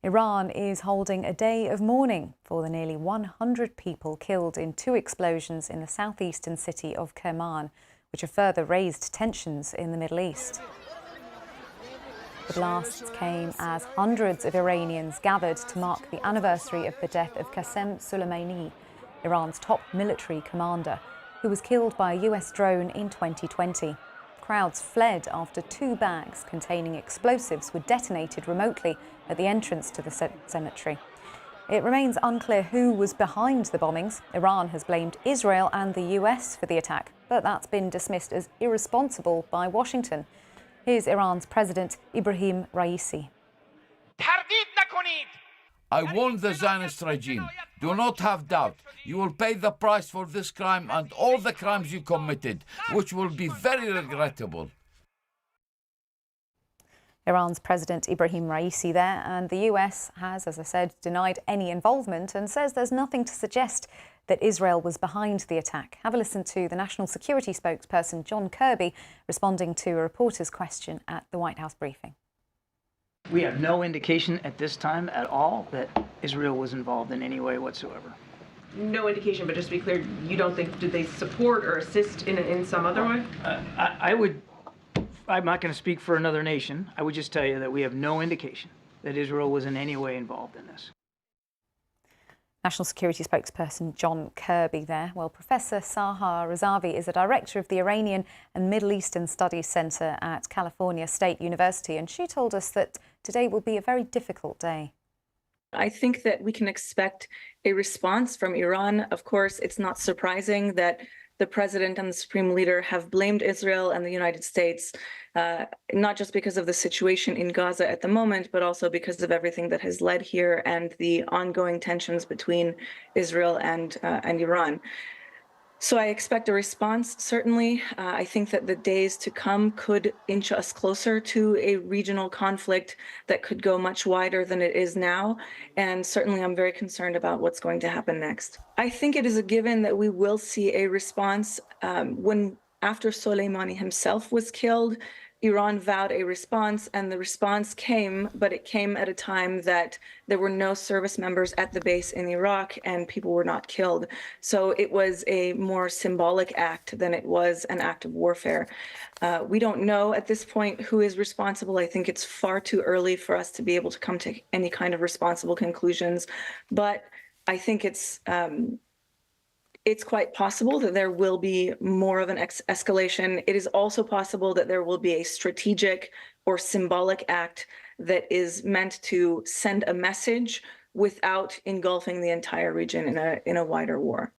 Iran is holding a day of mourning for the nearly 100 people killed in two explosions in the southeastern city of Kerman, which have further raised tensions in the Middle East. The blasts came as hundreds of Iranians gathered to mark the anniversary of the death of Qasem Soleimani, Iran's top military commander, who was killed by a US drone in 2020. Crowds fled after two bags containing explosives were detonated remotely at the entrance to the cemetery. It remains unclear who was behind the bombings. Iran has blamed Israel and the US for the attack, but that's been dismissed as irresponsible by Washington. Here's Iran's President Ibrahim Raisi. I warn the Zionist regime, do not have doubt. You will pay the price for this crime and all the crimes you committed, which will be very regrettable. Iran's President Ibrahim Raisi there, and the US has, as I said, denied any involvement and says there's nothing to suggest that Israel was behind the attack. Have a listen to the National Security spokesperson John Kirby responding to a reporter's question at the White House briefing. We have no indication at this time at all that Israel was involved in any way whatsoever. No indication, but just to be clear, you don't think, did they support or assist in some other way? I'm not going to speak for another nation. I would just tell you that we have no indication that Israel was in any way involved in this. National Security spokesperson John Kirby there. Well, Professor Sahar Razavi is a director of the Iranian and Middle Eastern Studies Center at California State University, and she told us that today will be a very difficult day. I think that we can expect a response from Iran. Of course, it's not surprising that the president and the supreme leader have blamed Israel and the United States, not just because of the situation in Gaza at the moment, but also because of everything that has led here and the ongoing tensions between Israel and Iran. So I expect a response, certainly. I think that the days to come could inch us closer to a regional conflict that could go much wider than it is now. And certainly I'm very concerned about what's going to happen next. I think it is a given that we will see a response. After Soleimani himself was killed, Iran vowed a response, and the response came, but it came at a time that there were no service members at the base in Iraq and people were not killed. So it was a more symbolic act than it was an act of warfare. We don't know at this point who is responsible. I think it's far too early for us to be able to come to any kind of responsible conclusions, but I think it's quite possible that there will be more of an escalation. It is also possible that there will be a strategic or symbolic act that is meant to send a message without engulfing the entire region in a wider war.